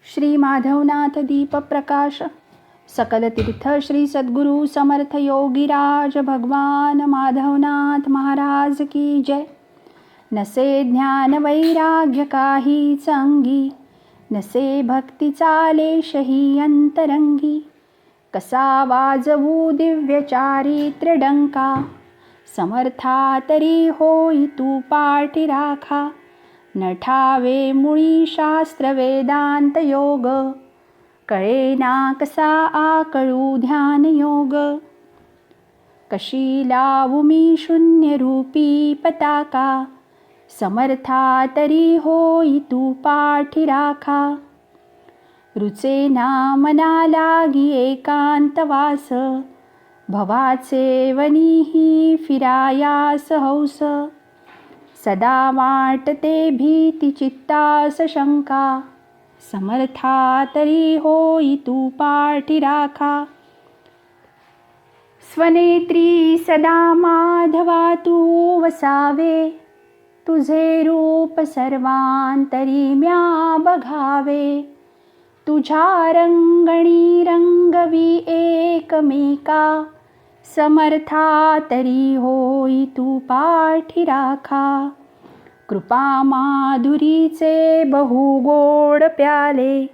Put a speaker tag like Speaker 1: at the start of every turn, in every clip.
Speaker 1: श्री माधवनाथ दीप प्रकाश सकल तीर्थ श्री सद्गुरु समर्थ योगीराज भगवान माधवनाथ महाराज की जय। नसे ज्ञान वैराग्य काहीच अंगी, नसे भक्ती चालेशही अंतरंगी। कसा वाजवू दिव्य चारित्र्य डंका, समर्था तरी होई तू पाठी राखा। न ठावे मुळी शास्त्र वेदांत योग, कळेना कसा आकळू ध्यान योग। कशी लावू मी शून्य रूपी पताका, समर्था तरी होई तू पाठी राखा। रुचेना मना लागी एकांत वास, भवाचे वनीही फिरायास हौस। सदा वाटते भीती चित्तास शंका, समर्था तरी होई तू पाठी राखा। स्वनेत्री सदा माधवा तू वसावे, तुझे रूप सर्वांतरी म्या बघावे। तुझ्या रंगणी रंगवी एकमेका, समर्था तरी होई तू पाठी राखा। कृपा माधुरीचे बहु गोड प्याले,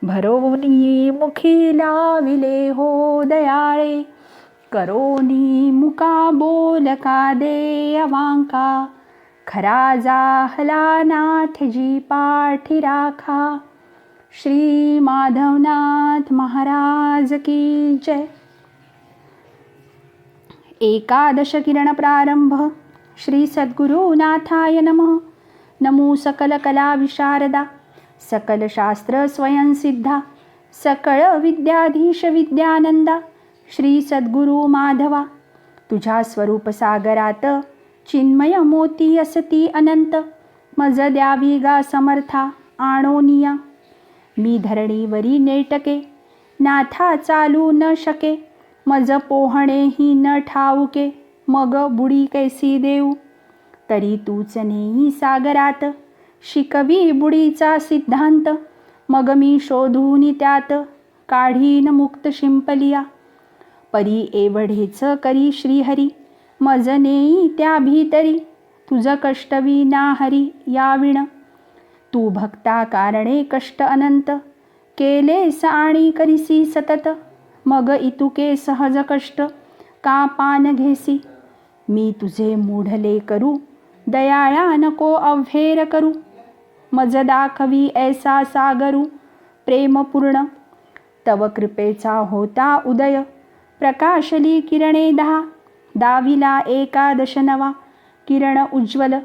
Speaker 1: भरोनी मुखी लाविले हो दयाळे। करोनी मुका बोल का दे अवांका, खरा जाहला नाथजी पाठी राखा। श्री माधवनाथ महाराज की जय। एकादश किरण प्रारंभ। श्री सद्गुरुनाथाय नमः। नमो सकल कला विशारदा, सकल शास्त्र स्वयंसिद्धा, सकळ विद्याधीश विद्यानंदा। श्री सद्गुरु माधवा, तुझ्या स्वरूप सागरात चिन्मय मोती असती अनंत। मज द्यावी गा समर्था आणोनिया, मी धरणीवरी नेटके, नाथा चालू न शके। मज पोहणेही न ठाऊके, मग बुडी कैसी देऊ। तरी तूच नेई सागरात, शिकवी बुडीचा सिद्धांत। मग मी शोधून त्यात, काढीन मुक्त शिंपलिया। परी एवढेच करी श्रीहरी, मज नेई त्या भीतरी। तुझ कष्टवी ना हरी याविण, तू भक्ता कारणे कष्ट अनंत। केलेस आणि करिसी सतत, मग इतुके सहज कष्ट का पान घेसी। मी तुझे मूढले करू, दयाळा नको अव्हेर करू। मज दाखवी ऐसा सागरू, प्रेमपूर्ण। तव कृपेचा होता उदय, प्रकाशली किरणे दहा। दाविला एकादश नवा, किरण उज्ज्वल।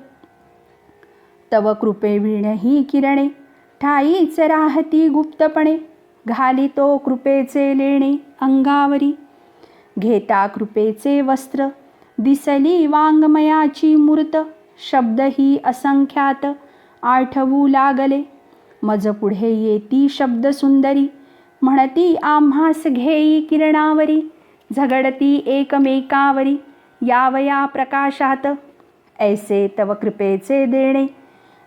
Speaker 1: तव कृपेविण ही किरणे, ठाईच राहती गुप्तपणे। घालितो कृपेचे लेणे अंगावरी, घेता कृपेचे वस्त्र। दिसली वाङ्मयाची मूर्त, शब्द ही असंख्यात आठवू लागले। मज पुढे येती शब्द सुंदरी, म्हणती आम्हास घेई किरणावरी। झगडती एकमेकावरी, यावया प्रकाशात। ऐसे तव कृपेचे देणे,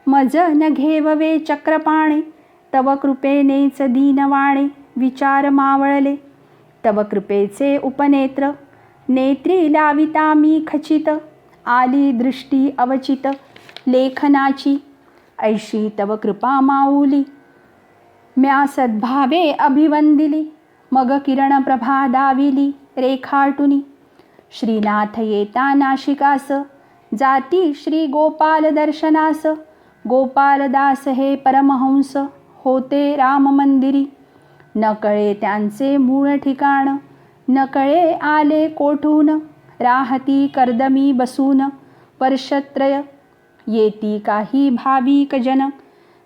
Speaker 1: मज न घेववे चक्रपाणे। तव कृपेनेच दीनवाणे, विचार मावळले। तव कृपेचे उपनेत्र, नेत्री लाविता मी खचित। आली दृष्टी अवचित लेखनाची, ऐशी तव कृपा माऊली। म्या सद्भावे अभिवंदिली, मग किरण प्रभा दाविली रेखाटुनी। श्रीनाथ येता नाशिकास, जाती श्री गोपाल दर्शनास। गोपालदास हे परमहंस, होते राम मंदिरी। न कळे त्यांचे मूळ ठिकाण, न कळे आले कोठून। राहती कर्दमी बसून वर्षत्रय, येती काही भाविक जन।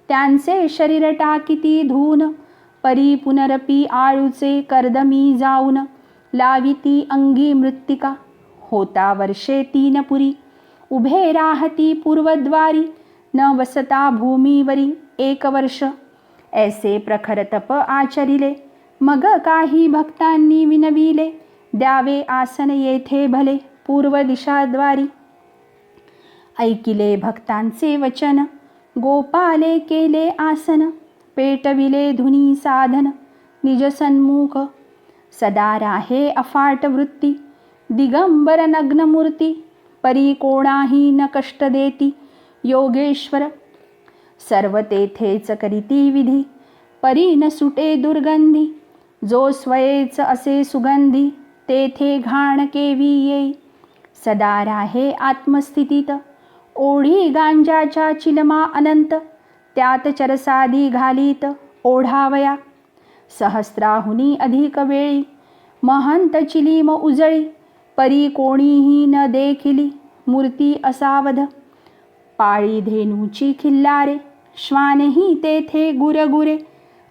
Speaker 1: त्यांचे शरीर टाकिती धून, परी पुनरपी आळूचे कर्दमी जाऊन। लाविती अंगी मृत्तिका, होता वर्षे 3 पुरी। उभे राहती पूर्वद्वारी, न वसता भूमीवरी 1 वर्ष। ऐसे प्रखर तप आचरिले, मग काही भक्तांनी विनविले। द्यावे आसन येथे भले पूर्व दिशाद्वारी। ऐकिले भक्तांचे वचन, गोपाले केले आसन। पेटविले धुनी साधन निज सन्मुख. सदा राहे अफाट वृत्ती दिगंबर नग्न मूर्ती. परी कोणाही न कष्ट देती योगेश्वर. सर्व तेथेच करीती विधी परी न सुटे दुर्गंधी. जो स्वयेच असे सुगंधी तेथे घाण केवी येई. सदा राहे आत्मस्थितीत ओढी गांजाच्या चिलमा अनंत. त्यात चरसादी घालीत ओढावया. सहस्राहुनी अधिक वेळी महंत चिलीम उजळी. परी कोणीही न देखिली मूर्ती असावध. पाळी धेनूची खिल्लारे श्वानही तेथे गुरगुरे.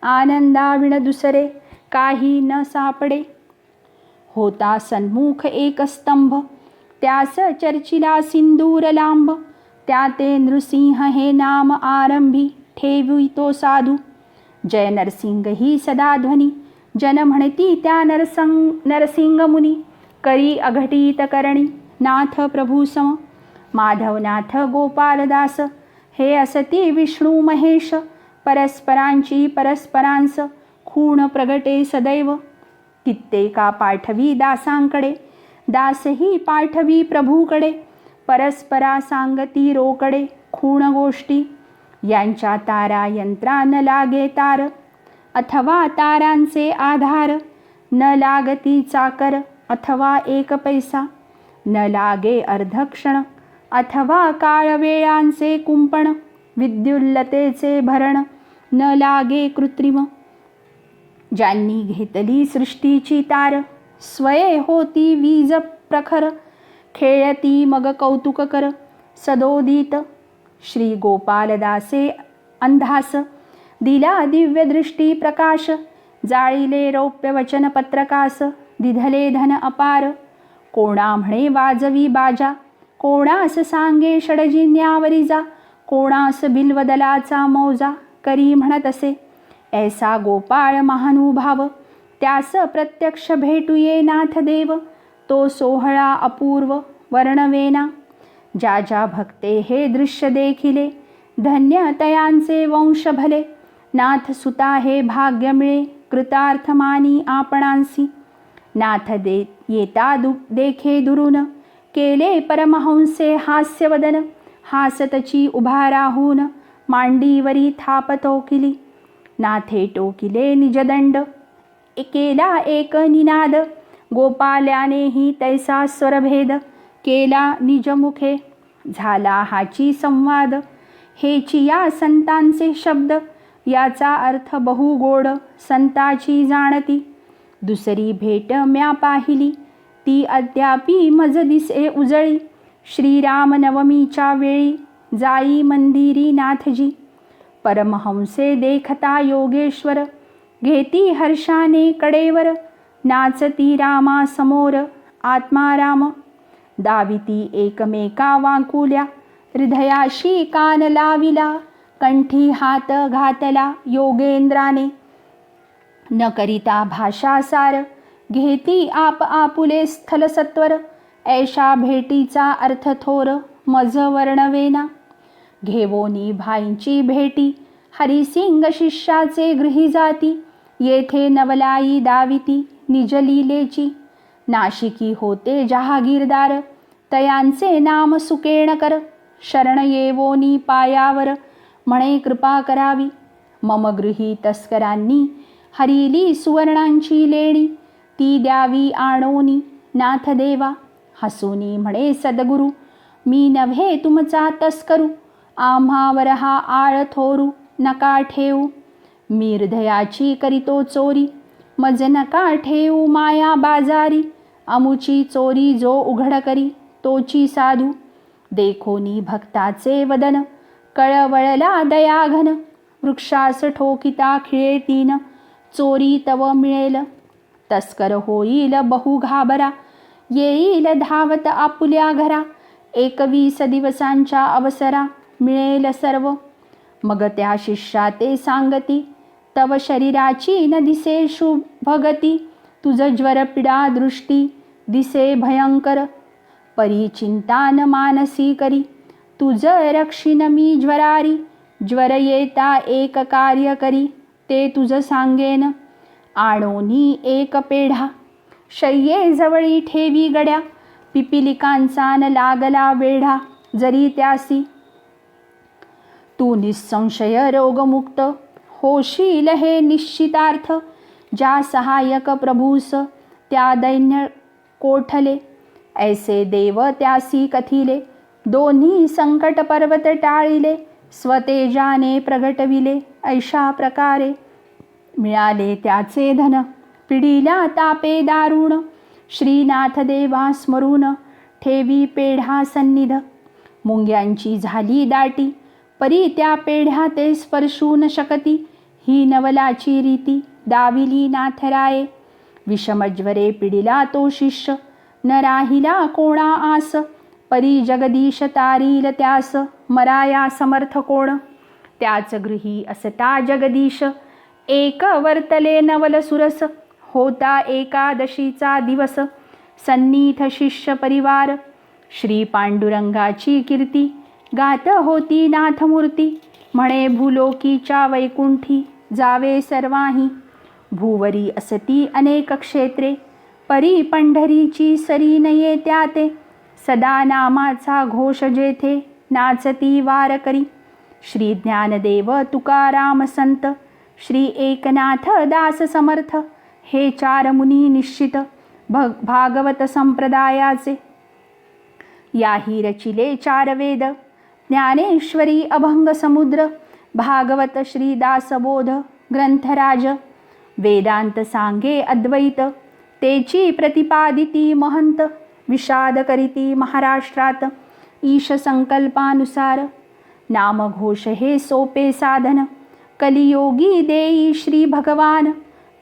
Speaker 1: आनंदाविण दुसरे काही न सापडे. होता सन्मुख एक स्तंभ त्यास चर्चिला सिंदूर लांब. त्या ते नृसिंह हे नाम आरंभी ठेवितो साधू. जय नरसिंह ही सदा ध्वनी जन म्हणती त्या नरसिंग मुनी. करी अघटित करणी नाथ प्रभू सम. माधवनाथ गोपालदास हे असती विष्णू महेश. परस्परांची परस्परांस खूण प्रगटे सदैव. कित्येका पाठवी दासांकडे दासही पाठवी प्रभूकडे. परस्परा सांगती रोकडे खूण गोष्टी. यांच्या तारा यंत्रा न लागे तार अथवा तारांचे आधार. न लागती चाकर अथवा एक पैसा. न लागे अर्धक्षण अथवा काळवेळांचे कुंपण. विद्युल्लतेचे भरण न लागे कृत्रिम. ज्यांनी घेतली सृष्टीची तार स्वये होती वीज प्रखर. खेळती मग कौतुक कर सदोदित. श्री गोपालदासे अंधास दिला दिव्य दृष्टी प्रकाश. जाळीले रौप्य वचन पत्रकास दिधले धन अपार. कोणा म्हणे वाजवी बाजा कोणास सांगे षडजिन्यावरी जा. कोणास बिल्वदलाचा मौजा करी म्हणत असे. ऐसा गोपाळ महानुभाव त्यास प्रत्यक्ष भेटुये नाथ देव. तो सोहळा अपूर्व वर्णवेना. ज्या ज्या भक्ते हे दृश्य देखिले धन्य तयांचे वंश भले. नाथ सुता हे भाग्य मिळे कृतार्थ मानी आपणांसी. नाथ येता देखे दुरून केले परमहंसे हास्यवदन. हासतची उभा राहून मांडीवरी थाप टोकिली. नाथे टोकिले निजदंड केला एक निनाद. गोपाल्यानेही तैसा स्वरभेद केला निजमुखे. झाला हाची संवाद हेची या संतांचे शब्द. याचा अर्थ बहुगोड संताची जाणती. दुसरी भेट म्या पाहिली ती अद्यापी मज दिसे उजळी. श्रीराम नवमीच्या वेळी जाई मंदिरी नाथजी. परमहंसे देखता योगेश्वर घेती हर्षाने कडेवर. नाचती रामा समोर आत्मा राम. दाविती एकमेका वाकुल्या हृदयाशी कान लाविला. कंठी हात घातला योगेंद्राने न करिता भाषासार. घेती आप आपुले स्थल सत्वर. ऐशा भेटीचा अर्थ थोर मज वर्णवेना. घेवोनी भाईंची भेटी हरिसिंग शिष्याचे गृही जाती. येथे नवलाई दाविती निजलीलेची. नाशिकी होते जहागीरदार तयांचे नाम सुकेण कर. शरण येवोनी पायावर म्हणे कृपा करावी. मम गृही तस्करांनी हरिली सुवर्णांची लेणी. ती द्यावी आणोनी नाथ देवा. हसूनी म्हणे सद्गुरु मी नव्हे तुमचा तस्करू. आम्हावर हा आळ थोरू नका ठेवू. मी हृदयाची करीतो चोरी मज नका ठेवू माया बाजारी. अमुची चोरी जो उघड करी तोची साधू. देखोनी भक्ताचे वदन कळवळला दयाघन. वृक्षास ठोकिता खिळे तीन चोरी तव मिळेल. तस्कर होईल बहु घाबरा येईल धावत आपुल्या घरा. 21 दिवसांच्या अवसरा मिळेल सर्व. मग त्या शिष्या ते सांगती तव शरीराची न दिसे शुभगती. तुझ ज्वरपीडा दृष्टी दिसे भयंकर. परी चिंता न मानसी करी तुझ रक्षिन मी ज्वरारी. ज्वर येता एक कार्य करी ते तुझ सांगेन. आणोनी एक पेढा शय्ये जवळी ठेवी गड्या, पिपिलिकांचा न लागला वेढा जरी त्यासी. तू निसंशय रोगमुक्त होशील हे निश्चितार्थ, ज्या सहाय्यक प्रभूस त्या दैन्य कोठले. ऐसे देव त्यासी कथिले, दोन्ही संकट पर्वत टाळिले. स्वतेजाने प्रगटविले ऐशा प्रकारे, मिळाले त्याचे धन पिढीला तापे दारुण. श्रीनाथ देवा स्मरून ठेवी पेढा सन्निध, मुंग्यांची झाली दाटी परी त्या पेढ्या ते स्पर्शू न शकती. ही नवलाची रीती दाविली नाथराये, विषमज्वरे पिढीला तो शिष्य न राहिला कोणा आस. परी जगदीश तारील त्यास मराया समर्थ कोण. त्याच गृही असता जगदीश एक वर्तले नवल सुरस. होता एकादशीचा दिवस सन्नीथ शिष्य परिवार. श्री पांडुरंगाची कीर्ती गात होती नाथमूर्ती. म्हणे भूलोकीच्या वैकुंठी जावे सर्वाही. भूवरी असती अनेक क्षेत्रे परी पंढरीची सरी नये त्याते. सदा नामाचा घोष जेथे नाचती वारकरी. श्री ज्ञानदेव तुकाराम संत श्री एकनाथ दास समर्थ, हे चार मुनी निश्चित भागवत संप्रदायाचे. याही रचिले चार वेद ज्ञानेश्वरी अभंग समुद्र. भागवत श्री दासबोध ग्रंथराज. वेदांत सांगे अद्वैत तेची प्रतिपादिती महंत. विषाद करीती महाराष्ट्रात ईश संकल्पानुसार. नामघोष हे सोपे साधन कलियोगी देई श्री भगवान.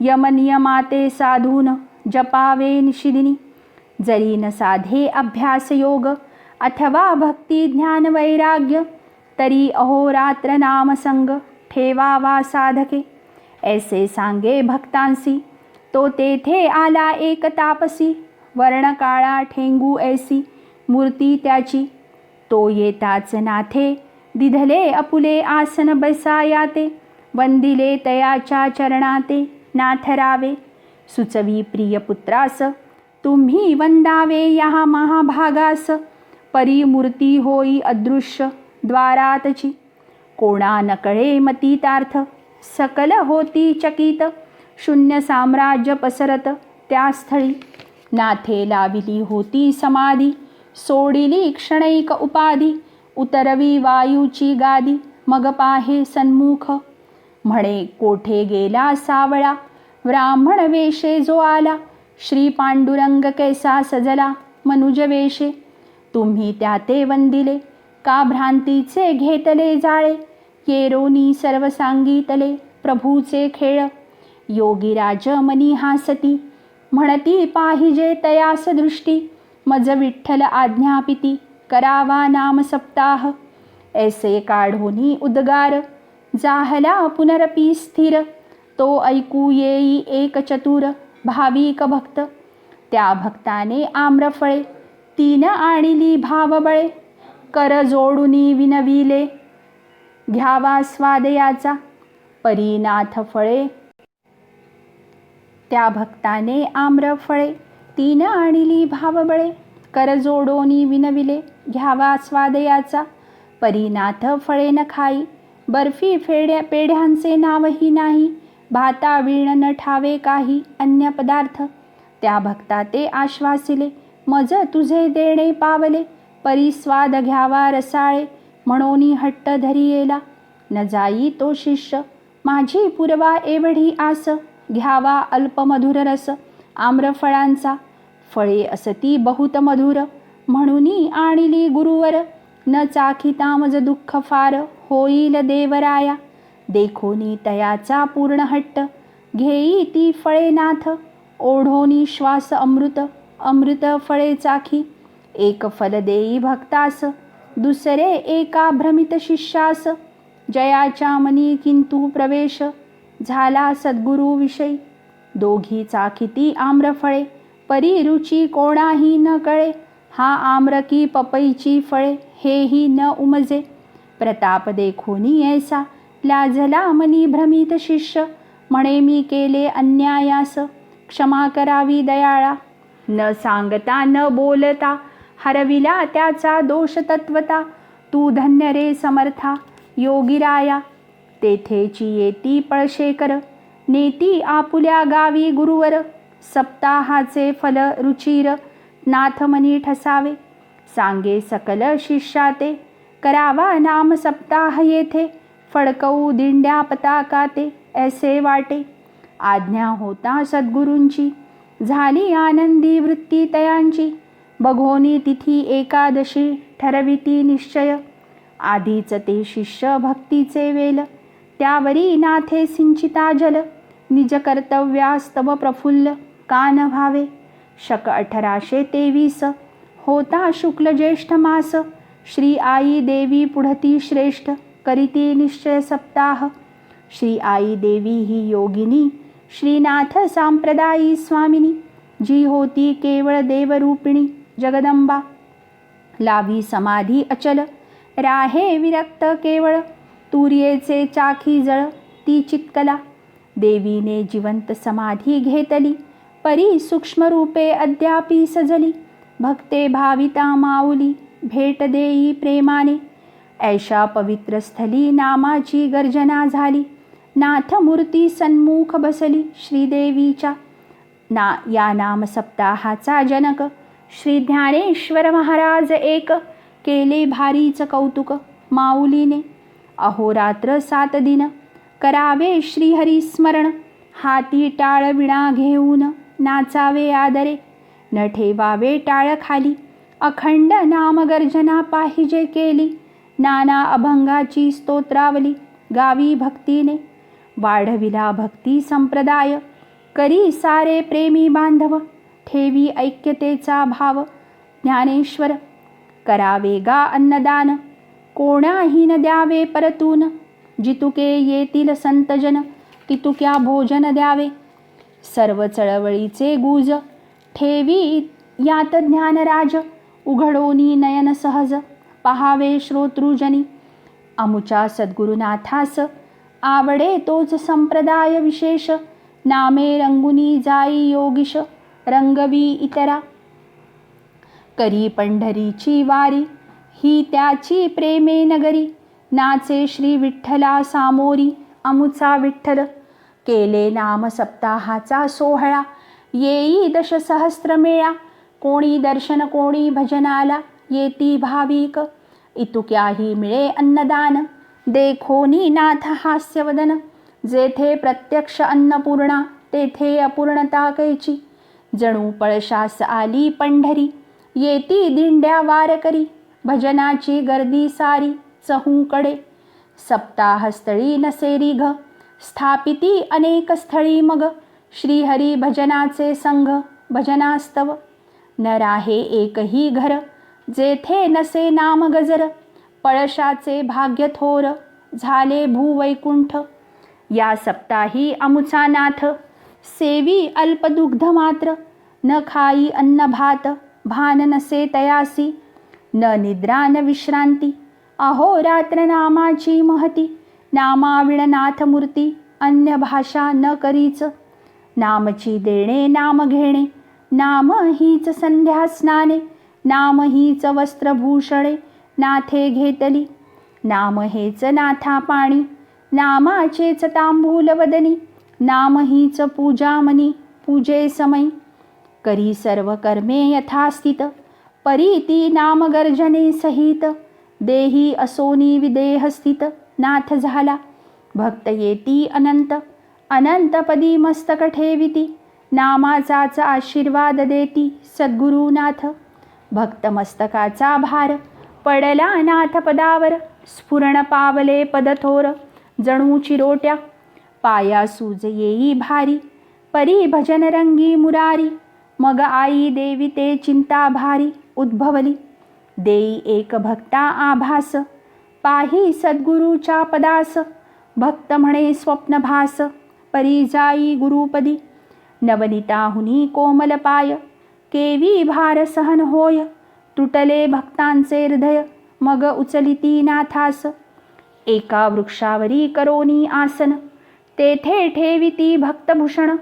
Speaker 1: यमनियमाते साधून जपावे निशिदिनी. जरी न साधे अभ्यास योग अथवा भक्ती ज्ञान वैराग्य, तरी अहोरात्र नामसंग ठेवावा साधके. ऐसे सांगे भक्तांसी तो तेथे आला एक तापसी. वर्ण काळा ठेंगू ऐसी मूर्ती त्याची. तो येताच नाथे दिधले अपुले आसन बसायाते. वंदिले तयाच्या चरणाते नाथरावे. सुचवी प्रिय पुत्रास तुम्ही वंदावे या महाभागास. परी मूर्ती होई अदृश्य द्वारातची. कोणा नकळे मतीतार्थ सकल होती चकित. शून्य साम्राज्य पसरत त्या स्थळी. नाथे लाविली होती समाधी सोडिली क्षणैक उपाधी. उतरवी वायूची गादी मग पाहे सन्मुख. म्हणे कोठे गेला सावळा ब्राह्मण वेशे जो आला. श्री पांडुरंग कैसा सजला मनुज वेशे. तुम्ही त्या ते वंदिले का भ्रांतीचे घेतले जाळे. येरोनी सर्व सांगितले प्रभूचे खेळ. योगीराज मनी हासती म्हणती पाहिजे तयास दृष्टी. मज विठ्ठल आज्ञापिती करावा नाम सप्ताह. ऐसे काढोनी उद्गार जाहला पुनरपी स्थिर. तो ऐकू येई एक चतुर भाविक भक्त. त्या भक्ताने आम्रफळे तीन आणिली भावबळे. कर जोडुनी विनविले घ्यावा स्वादयाचा. परीनाथ फळे त्या भक्ताने आम्रफळे तीन आणिली भावबळे. कर जोडोनी विनविले घ्यावा स्वादयाचा. परीनाथ फळे न खाई बर्फी पेढ्यांचे नावही नाही. भाता वीण न ठावे काही अन्य पदार्थ. त्या भक्ता ते आश्वासिले मज तुझे देणे पावले. परी स्वाद घ्यावा रसाळे म्हणोनी हट्ट धरी येला. न जाई तो शिष्य माझी पुरवा एवढी आस. घ्यावा अल्पमधुर रस आम्रफळांचा. फळे असती बहुत मधुर म्हणूनी आणिली गुरुवर. न चाखिता मज दुःख फार होईल देवराया. देखोनी तयाचा पूर्ण हट्ट घेई ती फळे नाथ. ओढोनी श्वास अमृत अमृत फळे चाखी. एक फल देई भक्तास दुसरे एका भ्रमित शिष्यास. जयाच्या मनी किंतु प्रवेश झाला सद्गुरु विषयी. दोघी चाखिती आम्रफळे परी रुची कोणाही न कळे. हा आम्र की पपईची फळे हेही न उमजे. प्रताप देखोनी ऐसा लाजला मनी भ्रमित शिष्य, म्हणे मी केले अन्यायास, क्षमा करावी दयाळा. न सांगता न बोलता हरविला त्याचा दोष तत्वता, तू धन्य रे समर्था योगीराया. तेथेची येती पळशेकर, नेती आपुल्या गावी गुरुवर. सप्ताहाचे फल रुचिर, नाथमनी ठसावे. सांगे सकल शिष्या ते, करावा नाम सप्ताह येथे. फडकवू दिंड्या पताका ते, ऐसे वाटे. आज्ञा होता सद्गुरूंची, झाली आनंदी वृत्ती तयांची. बघोनी तिथी एकादशी, ठरविती निश्चय. आधीच ते शिष्य भक्तीचे वेल, त्यावरी नाथे सिंचिता जल. निज कर्तव्यास्तव प्रफुल्ल, कान व्हावे. शक 1823 होता शुक्ल ज्येष्ठ मास. श्री आई देवी पुढती श्रेष्ठ, करीती निश्चय सप्ताह. श्री आई देवी ही योगिनी, श्रीनाथ सांप्रदायी स्वामिनी. जी होती केवळ देवरूपिणी जगदंबा. लाभी समाधी अचल, राहे विरक्त केवळ. तुर्येचे चाखी जळ, ती चित्कला. देवीने जिवंत समाधी घेतली, परी सूक्ष्म रूपे अद्यापि सजली. भक्ते भाविता माऊली, भेट देई प्रेमाने. ऐशा पवित्र स्थली नामाची गर्जना झाली. नाथ मूर्ती सन्मुख बसली श्रीदेवीच्या. या नाम सप्ताहाचा जनक, श्री ज्ञानेश्वर महाराज एक. केले भारीच कौतुक माऊलीने. अहोरात्र 7 दिन, करावे श्रीहरी स्मरण. हाती टाळ विणा घेऊन, नाचावे आदरे. न ठेवावे टाळ खाली, अखंड नामगर्जना पाहिजे केली. नाना अभंगाची स्तोत्रावली, गावी भक्तीने. वाढविला भक्ती संप्रदाय, करी सारे प्रेमी बांधव. ठेवी ऐक्यतेचा भाव, ज्ञानेश्वर. करावे गा अन्नदान, कोणाही न द्यावे परतून. जितुके येतील संतजन, तितुक्या भोजन द्यावे. सर्व चळवळीचे गुज, ठेवी यात ज्ञानराज. उघडोनी नयन सहज, पहावे श्रोतृजनी. अमुच्या सद्गुरुनाथास, आवडे तोच संप्रदाय विशेष. नामे रंगुनी जाई योगिश, रंगवी इतरा. करी पंढरीची वारी, ही त्याची प्रेमे नगरी. नाचे श्री विठ्ठला सामोरी, अमुचा विठ्ठल. केले नाम सप्ताहाचा सोहळा, येई दशसहस्र मेळा. कोणी दर्शन कोणी भजनाला, येती भाविक. इतुक्याही मिळे अन्नदान, देखोनी नाथ हास्यवदन. जेथे प्रत्यक्ष अन्नपूर्णा, तेथे अपूर्णता कैची. जणू पळशास आली पंढरी, येती दिंड्या वारकरी. भजनाची गर्दी सारी चहूकडे. सप्ताहस्थळी नसे रिघ, स्थापिती अनेक स्थळी मग. श्रीहरी भजनाचे संघ, भजनास्तव. न राहे एकही घर, जेथे नसे नाम गजर. पळशाचे भाग्य थोर, झाले भूवैकुंठ. या सप्ताही अमुचा नाथ, सेवी अल्पदुग्ध मात्र. न खाई अन्न भात, भान नसे तयासी. न निद्रा न विश्रांती, अहोरात्र नामाची महती. नामाविण नाथमूर्ती, अन्य भाषा न करीच. नामची देणे नाम घेणे, नाम हीच संध्या स्नाने. नाम हीच वस्त्रभूषणे, नाथे घेतली. नाम हेच नाथा पाणी, नामाचेच तांबूल वदनी. नाम हीच पूजा मनी, पूजे समयी. करी सर्व कर्मे यथास्थित, परी ती नामगर्जने सहित. देही असोनी विदेह स्थित, नाथ झाला. भक्त येती अनंत, अनंतपदी मस्तक ठेविती. नामाचाच आशीर्वाद देती सद्गुरुनाथ. भक्त मस्तकाचा भार, पडला नाथ पदावर. स्फुरण पावले पदथोर, जणू चिरोट्या. पाया सूज येई भारी, परी भजन रंगी मुरारी. मग आई देवी ते चिंता भारी उद्भवली. देई एक भक्ता आभास, पाही सद्गुरूच्या पदास. भक्त म्हणे स्वप्नभास, परी जाई गुरुपदी. नवनीताहुनी कोमल पाय, केवी भार सहन होय. तुटले भक्तांचे हृदय, मग उचलिती नाथास. एका वृक्षावरी करोनी आसन, तेथे ठेविती भक्तभूषण.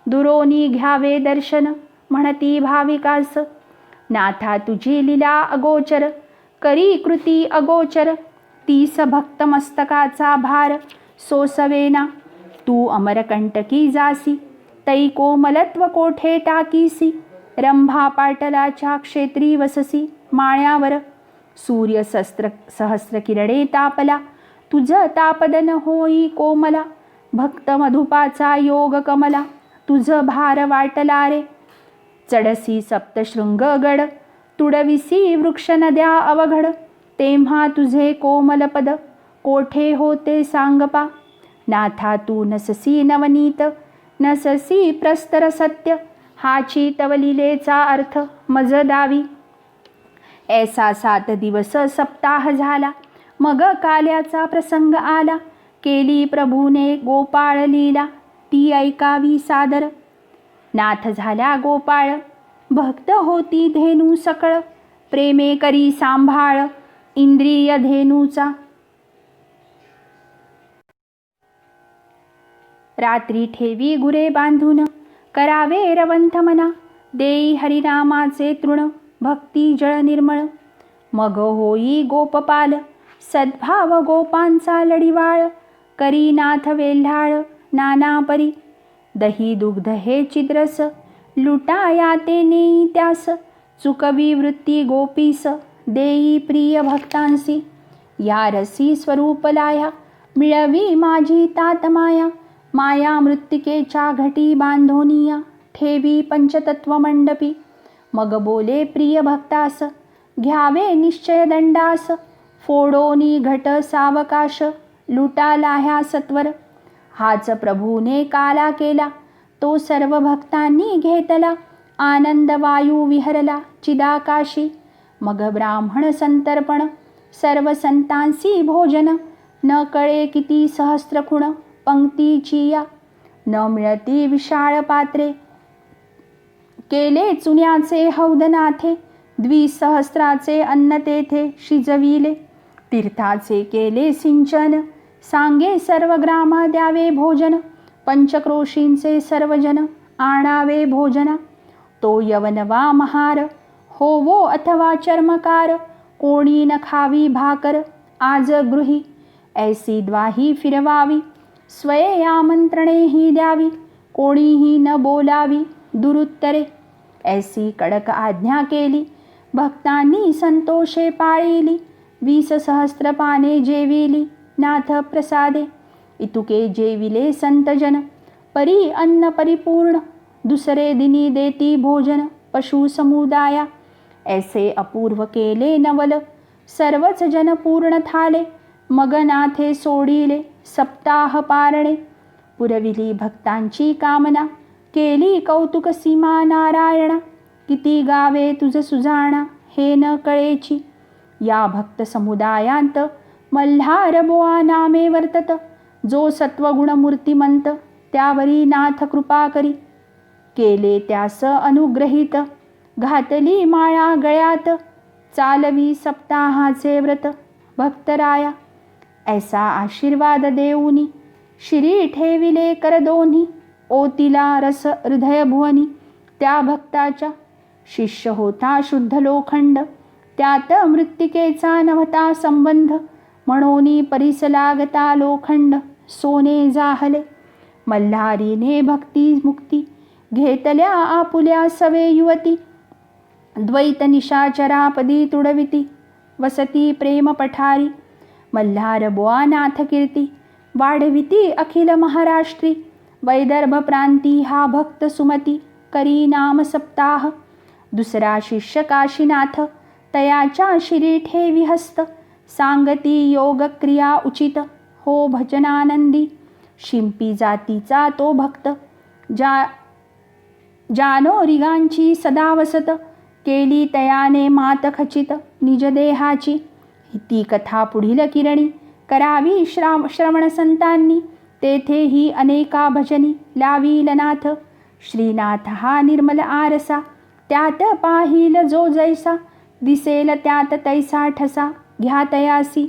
Speaker 1: दुरोनी घ्यावे दर्शन, म्हणती भाविकास. नाथा तुझी लीला अगोचर, करी कृती अगोचर. तीस भक्त मस्तकाचा भार सोसवेना. तू अमरकंटकी जासी, तै कोमलत्व कोठे टाकीसी. रंभा पाटलाच्या क्षेत्री वससी, माळ्यावर सूर्य सहस्र किरणे तापला. तुझ तापदन होई कोमला, भक्त मधुपाचा योग कमला. तुझ भार वाटला रे, चढसी सप्तशृंग गड. तुडविसी वृक्ष नद्या अवघड, तेव्हा तुझे कोमल पद कोठे होते सांगपा. नाथा तू नससी नवनीत, नससी प्रस्तर सत्य. हाची तव लीलेचा अर्थ मज दावी. ऐसा 7 दिवस सप्ताह झाला, मग काल्याचा प्रसंग आला. केली प्रभूने गोपाळ लीला, ती ऐकावी सादर. नाथ झाला गोपाळ, भक्त होती धेनू सकळ. प्रेमे करी सांभाळ, इंद्रिय धेनूचा. रात्री ठेवी गुरे बांधून, करावे रवंथ मना. देई हरिनामाचे तृण, भक्ती जळ निर्मळ. मग होई गोपपाल, सद्भाव गोपांचा लढिवाळ. करी नाथ वेल्हाळ नाना परी. दही दुग्ध हे चिद्रस, लुटाया ते नेई त्यास. चुकवी वृत्ती गोपीस, देई प्रिय भक्तांसी. या रसी स्वरूप लाया, मिळवी माझी तात माया. माया मृत्तिकेच्या घटी बांधोनिया, ठेवी पंचतत्व मंडपी. मग बोले प्रिय भक्तास, घ्यावे निश्चय दंडास. फोडोनी घट सावकाश, लुटाला ह्या सत्वर. हाच प्रभूने काला केला, तो सर्व भक्तांनी घेतला. आनंद वायू विहरला चिदाकाशी. मग ब्राह्मण संतर्पण, सर्व संतांसी भोजन. न कळे किती सहस्त्र खुण, पंक्तीची या. न मिळती विशाळ पात्रे, केले चुन्याचे हौदनाथे. 2,000 अन्न तेथे शिजविले, तीर्थाचे केले सिंचन. सांगे सर्व ग्राम द्यावे भोजन, पंचक्रोशींचे सर्वजन आणावे भोजना. तो यवन वा महार, होवो अथवा चर्मकार. कोणी न खावी भाकर, आज गृही. ऐसी द्वाही फिरवावी, स्वये आमंत्रणेही द्यावी. कोणीही न बोलावी दुरुत्तरे. ऐसी कडक आज्ञा केली, भक्तांनी संतोषे पाळिली. 20,000 पाने जेविली, नाथ प्रसादे. इतुके जेविले संतजन, परी अन्न परिपूर्ण. दुसरे दिनी देती भोजन पशु समुदाया. ऐसे अपूर्व केले नवल, सर्वच जन पूर्ण थाले. मग नाथे सोडिले सप्ताह पारणे. पुरविली भक्तांची कामना, केली कौतुक सीमा नारायणा. किती गावे तुझ सुजाणा, हे न कळेची. या भक्त समुदायांत मल्हार बोआ नामे वर्तत. जो सत्वगुण मूर्तिमंत, त्यावरी नाथ कृपा करी. केले त्यास अनुग्रहित, घातली माळा गळ्यात. चालवी सप्ताहाचे व्रत भक्तराया. ऐसा आशीर्वाद देऊनी, शिरी ठेविले कर दोन्ही. ओतिला रस हृदय भुवनी, त्या भक्ताच्या. शिष्य होता शुद्ध लोखंड, त्यात मृत्तिकेचा नव्हता संबंध. म्हणोनी परीस लागता लोखंड, सोने जाहले. मल्हारीने भक्ती मुक्ती, घेतल्या आपुल्या सवे युवती. द्वैत निशाचरापदी तुडविती, वसती प्रेम पठारी. मल्हार बुआ नाथ कीर्ती, वाढविती अखिल महाराष्ट्री. वैदर्भ प्रांती हा भक्त सुमती, करी नाम सप्ताह. दुसरा शिष्य काशीनाथ, तयाच्या शिरी ठेवी हस्त. सांगती योग क्रिया उचित, हो भजनानंदी. शिंपी जातीचा तो भक्त, जानो रिगांची सदा वसत. केली तयाने मात खचित निज देहाची. ती कथा पुढील किरणी, करावी श्रवण संतांनी. तेथेही अनेका भजनी लावील नाथ. श्रीनाथ हा निर्मल आरसा, त्यात पाहिल जो जैसा. दिसेल त्यात तैसा ठसा, घ्या तयासी.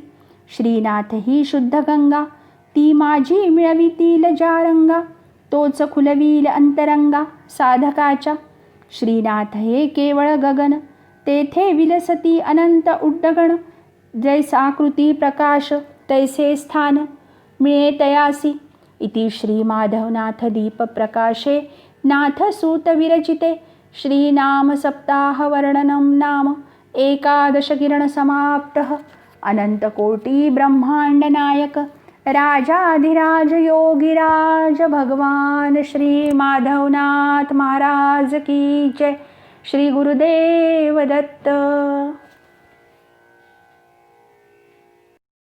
Speaker 1: श्रीनाथ ही शुद्ध गंगा, ती माझी मिळवितील ज्या रंगा, तोच खुलवील अंतरंगा साधकाच्या. श्रीनाथ हे केवळ गगन, तेथे विलसती अनंत उड्डगण. जैसा कृती प्रकाश तैसे स्थान, मिळे तयासी. इति श्री माधवनाथ दीप प्रकाशे नाथ सूत विरचिते श्रीनाम सप्ताह वर्णनम नाम एकादश किरण समाप्तः. अनंतकोटी ब्रह्मांड नायक राजाधिराज योगीराज भगवान श्री माधवनाथ महाराज की जय. श्री गुरुदेव दत्त.